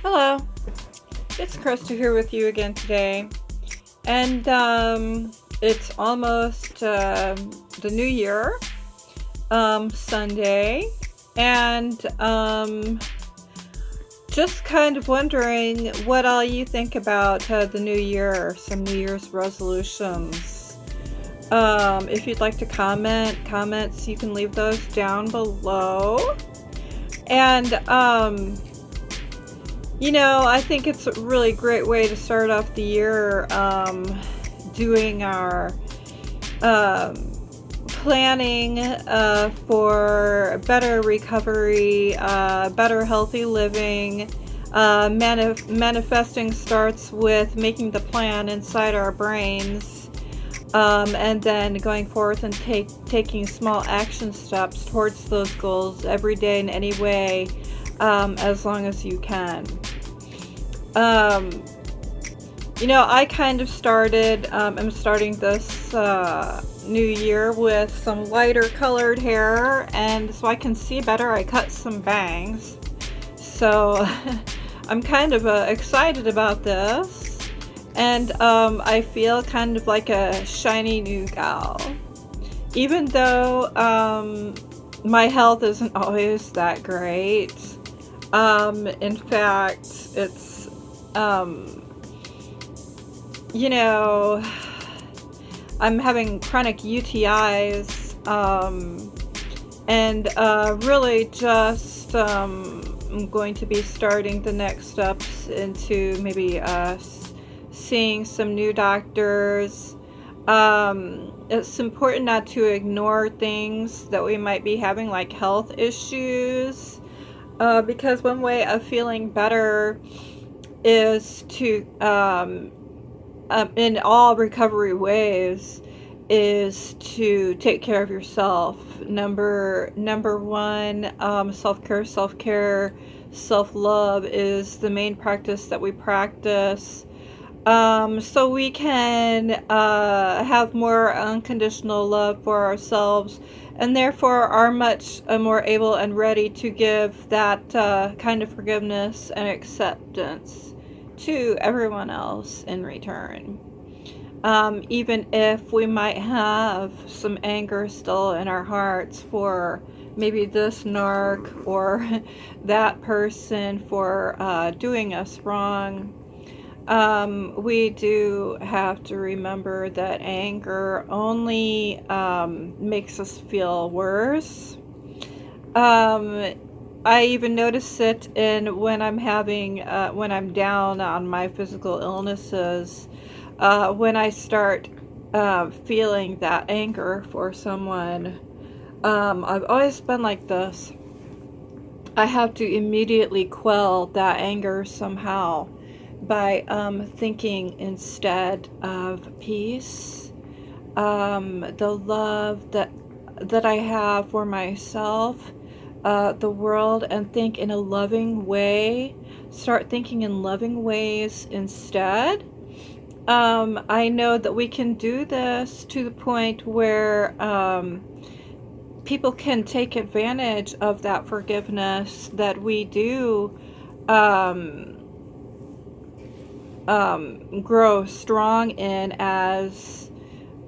Hello, it's Krista here with you again today. And it's almost the new year, Sunday. And just kind of wondering what all you think about the new year, some New Year's resolutions. If you'd like to comments, you can leave those down below. And I think it's a really great way to start off the year, doing our planning for better recovery, better healthy living. Manifesting starts with making the plan inside our brains, and then going forth and taking small action steps towards those goals every day in any way, as long as you can. I kind of I'm starting this new year with some lighter colored hair, and so I can see better, I cut some bangs. So I'm kind of excited about this, and I feel kind of like a shiny new gal. Even though my health isn't always that great. In fact, it's I'm having chronic UTIs, and really just I'm going to be starting the next steps into maybe seeing some new doctors. It's important not to ignore things that we might be having, like health issues, because one way of feeling better is to, in all recovery ways, is to take care of yourself. Number one, self-care, self-love is the main practice that we practice, so we can have more unconditional love for ourselves, and therefore are much more able and ready to give that kind of forgiveness and acceptance to everyone else in return. Even if we might have some anger still in our hearts for maybe this narc or that person for doing us wrong, we do have to remember that anger only makes us feel worse. I even notice it in when I'm down on my physical illnesses, when I start feeling that anger for someone. I've always been like this. I have to immediately quell that anger somehow by thinking instead of peace, the love that I have for myself, the world, and think in a loving way. Start thinking in loving ways instead. I know that we can do this to the point where people can take advantage of that forgiveness that we do grow strong in as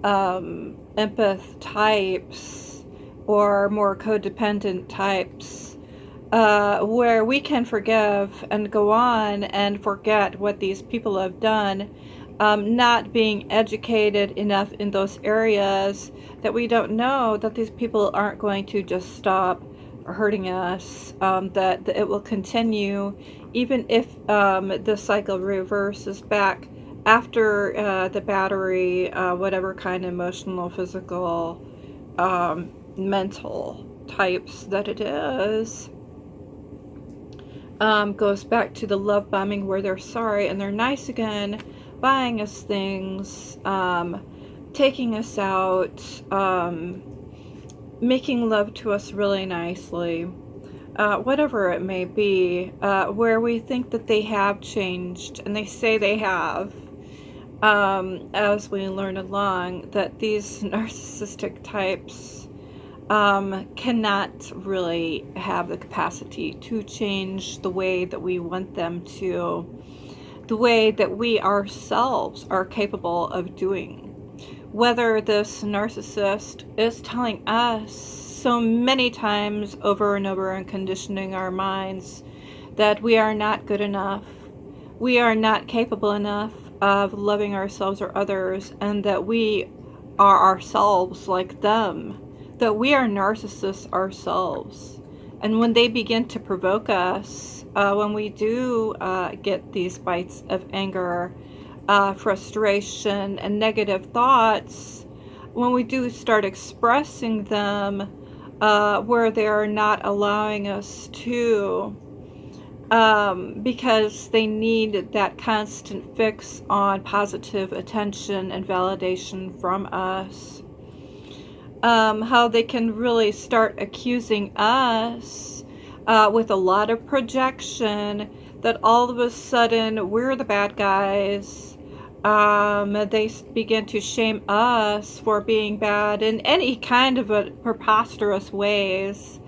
empath types or more codependent types, where we can forgive and go on and forget what these people have done, not being educated enough in those areas that we don't know that these people aren't going to just stop hurting us, that it will continue even if the cycle reverses back after the battery, whatever kind of emotional, physical, mental types that it is, goes back to the love bombing, where they're sorry and they're nice again, buying us things, taking us out, making love to us really nicely, whatever it may be, where we think that they have changed, and they say they have, as we learn along, that these narcissistic types cannot really have the capacity to change the way that we want them to, the way that we ourselves are capable of doing. Whether this narcissist is telling us so many times over and over and conditioning our minds that we are not good enough, we are not capable enough of loving ourselves or others, and that we are ourselves like them, that we are narcissists ourselves. And when they begin to provoke us, when we do get these bites of anger, frustration, and negative thoughts, when we do start expressing them where they are not allowing us to, because they need that constant fix on positive attention and validation from us. How they can really start accusing us with a lot of projection that all of a sudden we're the bad guys. They begin to shame us for being bad in any kind of a preposterous ways.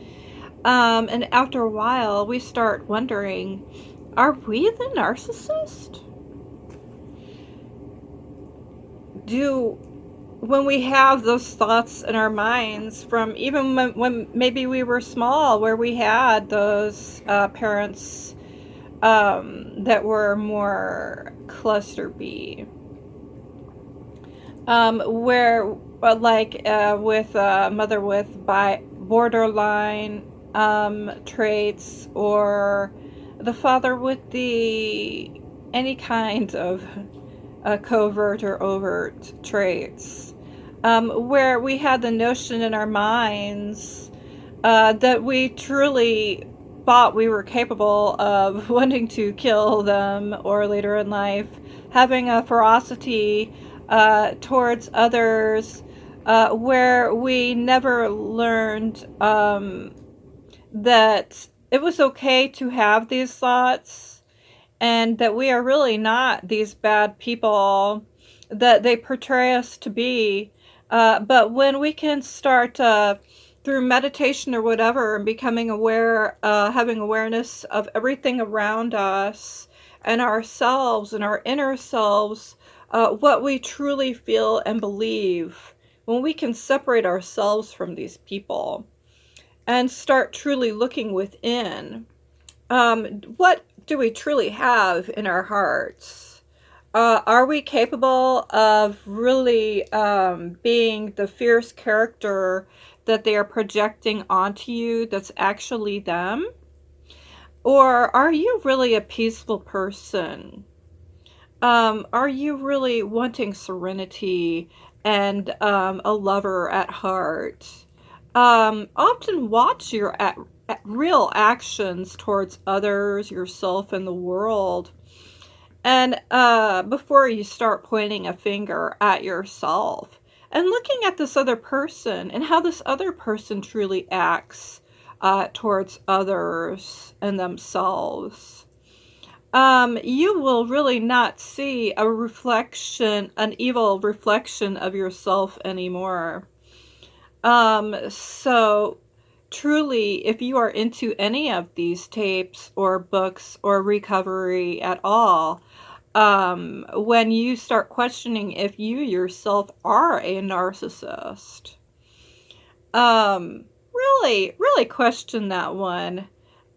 And after a while, we start wondering, are we the narcissist? When we have those thoughts in our minds from even when maybe we were small, where we had those parents that were more cluster B, where with a mother with borderline traits, or the father with any kind of covert or overt traits, where we had the notion in our minds that we truly thought we were capable of wanting to kill them, or later in life having a ferocity towards others, where we never learned that it was okay to have these thoughts, and that we are really not these bad people that they portray us to be. But when we can start through meditation or whatever, and becoming aware, having awareness of everything around us and ourselves and our inner selves, what we truly feel and believe, when we can separate ourselves from these people and start truly looking within, what do we truly have in our hearts? Are we capable of really being the fierce character that they are projecting onto you that's actually them? Or are you really a peaceful person? Are you really wanting serenity and a lover at heart? Often watch your real actions towards others, yourself, and the world. And before you start pointing a finger at yourself, and looking at this other person and how this other person truly acts towards others and themselves, you will really not see an evil reflection of yourself anymore. So truly, if you are into any of these tapes or books or recovery at all, when you start questioning if you yourself are a narcissist, really question that one.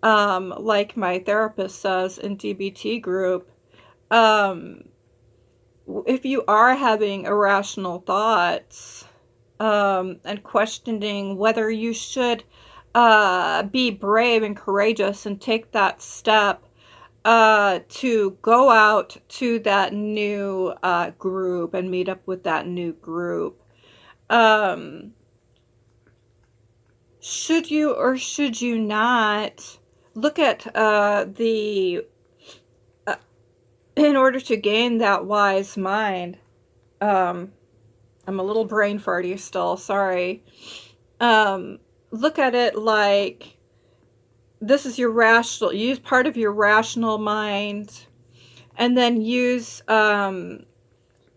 Like my therapist says in DBT group, if you are having irrational thoughts, and questioning whether you should be brave and courageous and take that step to go out to that new group and meet up with that new group. Should you or should you not look at in order to gain that wise mind? I'm a little brain farty still, sorry. Look at it like this is use part of your rational mind, and then use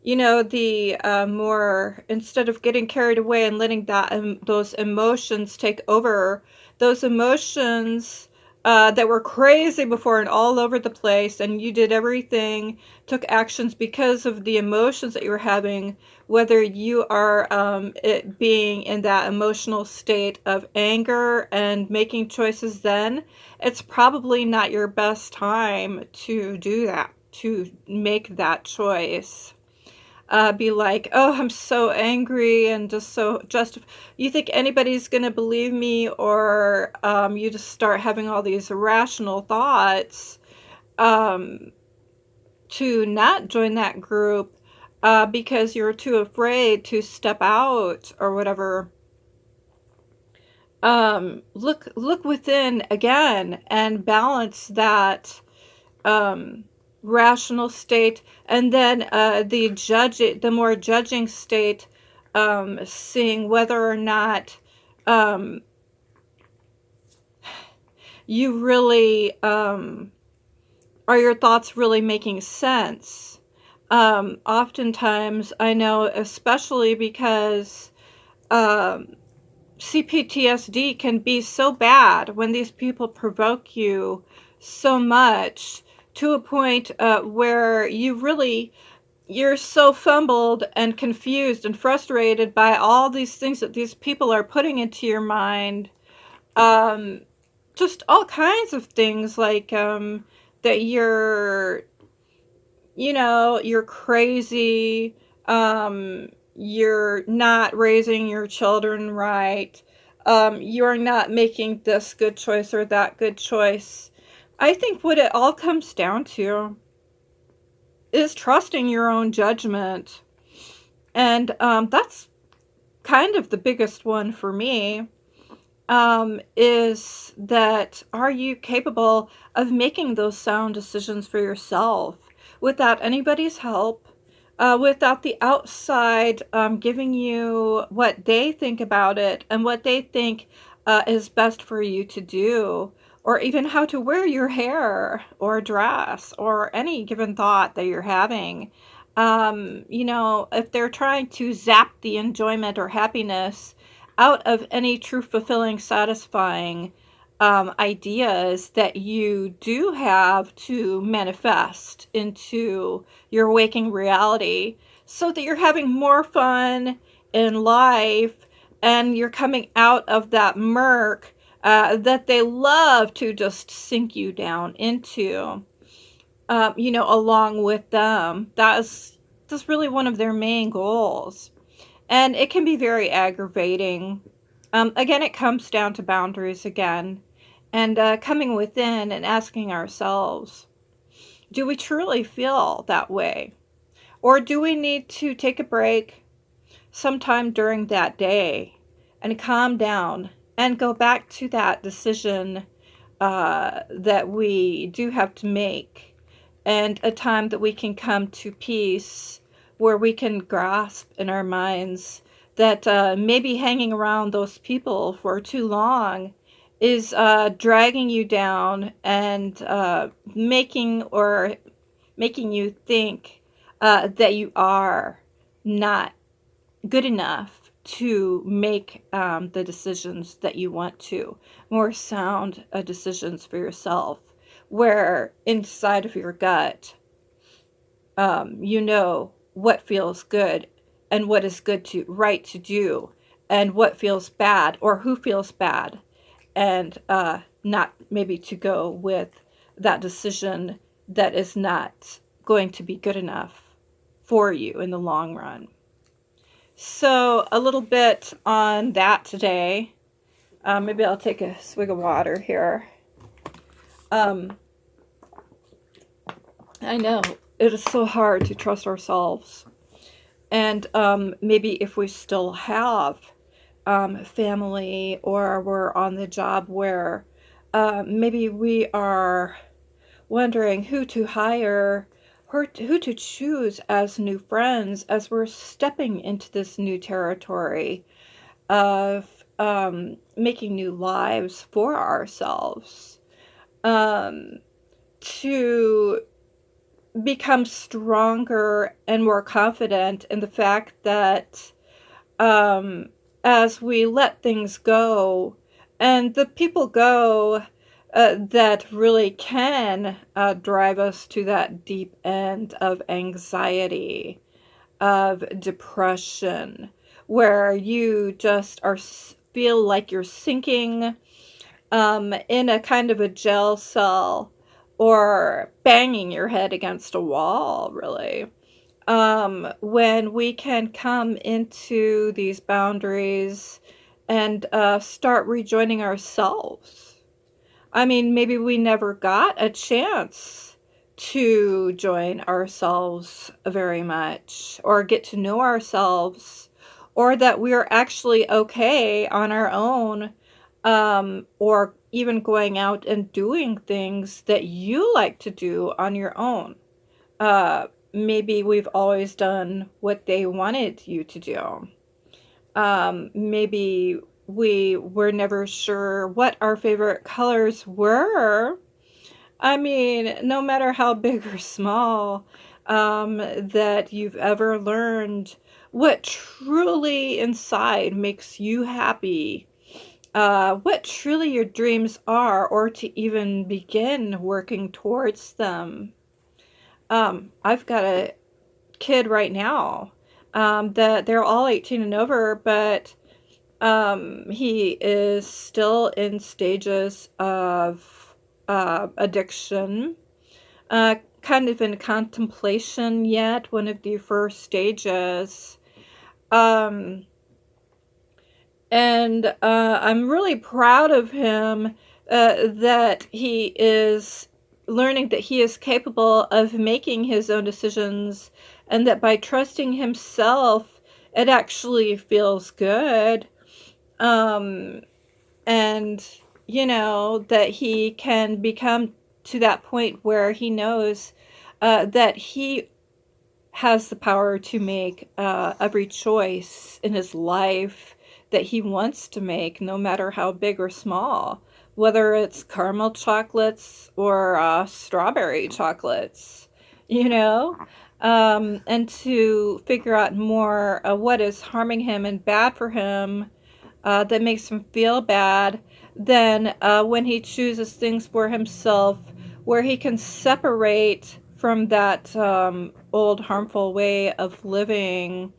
the more, instead of getting carried away and letting those emotions take over, those emotions that were crazy before and all over the place, and you did everything, took actions because of the emotions that you were having, whether you are it being in that emotional state of anger and making choices, then it's probably not your best time to do that, to make that choice. Be like, oh, I'm so angry and just you think anybody's gonna believe me, or you just start having all these irrational thoughts um, to not join that group because you're too afraid to step out or whatever. Look within again and balance that um, rational state, and then the more judging state, seeing whether or not um, you really are your thoughts really making sense. Oftentimes, I know, especially because um, CPTSD can be so bad when these people provoke you so much to a point where you're so fumbled and confused and frustrated by all these things that these people are putting into your mind. Um, just all kinds of things like that you're crazy, you're not raising your children right, you're not making this good choice or that good choice. I think what it all comes down to is trusting your own judgment. And that's kind of the biggest one for me, is that are you capable of making those sound decisions for yourself without anybody's help, without the outside giving you what they think about it and what they think is best for you to do, or even how to wear your hair or dress, or any given thought that you're having. If they're trying to zap the enjoyment or happiness out of any true fulfilling, satisfying ideas that you do have to manifest into your waking reality, so that you're having more fun in life and you're coming out of that murk that they love to just sink you down into, along with them. That's really one of their main goals. And it can be very aggravating. Again, it comes down to boundaries again, and coming within and asking ourselves, do we truly feel that way? Or do we need to take a break sometime during that day and calm down and go back to that decision that we do have to make, and a time that we can come to peace, where we can grasp in our minds that maybe hanging around those people for too long is dragging you down and making you think that you are not good enough to make the decisions that you want to, more sound decisions for yourself, where inside of your gut, you know what feels good and what is right to do, and what feels bad or who feels bad, and not maybe to go with that decision that is not going to be good enough for you in the long run. So, a little bit on that today. Maybe I'll take a swig of water here. I know it is so hard to trust ourselves. And maybe if we still have family, or we're on the job where maybe we are wondering who to hire, who to choose as new friends as we're stepping into this new territory of making new lives for ourselves. To become stronger and more confident in the fact that um, as we let things go, and the people go that really can drive us to that deep end of anxiety, of depression, where you just feel like you're sinking in a kind of a jail cell or banging your head against a wall, really. When we can come into these boundaries and start rejoining ourselves. I mean, maybe we never got a chance to join ourselves very much or get to know ourselves, or that we're actually okay on our own, or even going out and doing things that you like to do on your own. Maybe we've always done what they wanted you to do. Maybe we were never sure what our favorite colors were. I mean, no matter how big or small, that you've ever learned what truly inside makes you happy, what truly your dreams are, or to even begin working towards them. I've got a kid right now that they're all 18 and over, but he is still in stages of addiction, kind of in contemplation yet, one of the first stages. Um, and I'm really proud of him that he is learning that he is capable of making his own decisions, and that by trusting himself, it actually feels good. Um, and, that he can become to that point where he knows that he has the power to make every choice in his life that he wants to make, no matter how big or small, whether it's caramel chocolates or strawberry chocolates, you know? And to figure out more what is harming him and bad for him, that makes him feel bad, than when he chooses things for himself where he can separate from that old harmful way of living,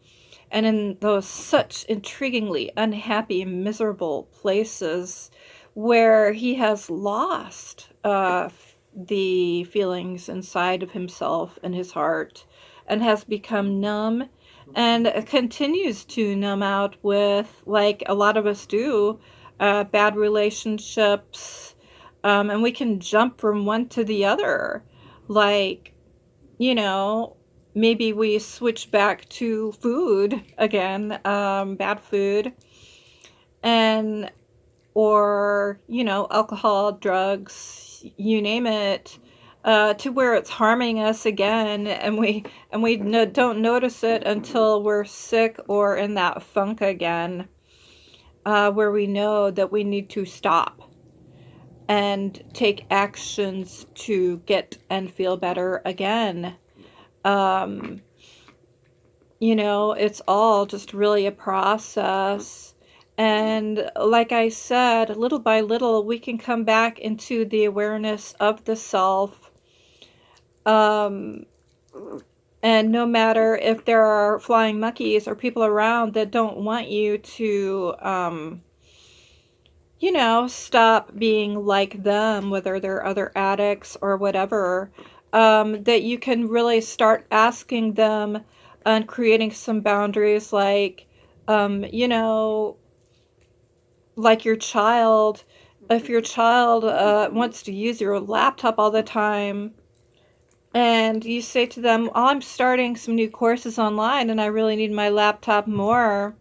and in those such intriguingly unhappy, miserable places where he has lost the feelings inside of himself and his heart, and has become numb, and continues to numb out with, like a lot of us do, bad relationships, and we can jump from one to the other. Like, you know, maybe we switch back to food again, bad food, and or alcohol, drugs, you name it, to where it's harming us again, and we don't notice it until we're sick or in that funk again, where we know that we need to stop and take actions to get and feel better again. Um, it's all just really a process. And like I said, little by little, we can come back into the awareness of the self. And no matter if there are flying monkeys or people around that don't want you to, stop being like them, whether they're other addicts or whatever, that you can really start asking them and creating some boundaries, like, like your child. If your child wants to use your laptop all the time, and you say to them, "Oh, I'm starting some new courses online and I really need my laptop more,"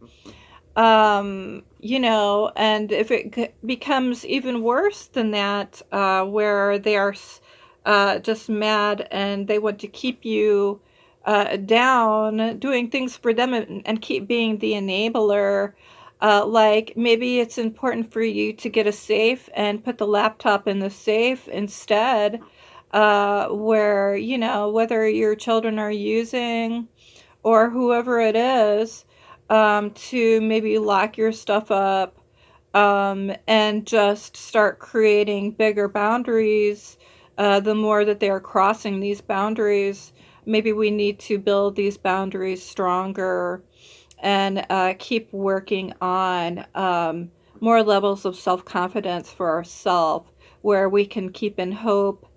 and if it becomes even worse than that, where they are just mad and they want to keep you down, doing things for them, and keep being the enabler, like maybe it's important for you to get a safe and put the laptop in the safe instead, where, whether your children are using or whoever it is, to maybe lock your stuff up, and just start creating bigger boundaries. The more that they are crossing these boundaries, maybe we need to build these boundaries stronger, and keep working on more levels of self-confidence for ourselves, where we can keep in hope,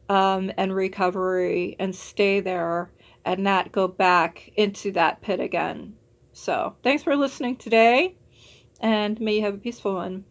and recovery, and stay there and not go back into that pit again. So thanks for listening today, and may you have a peaceful one.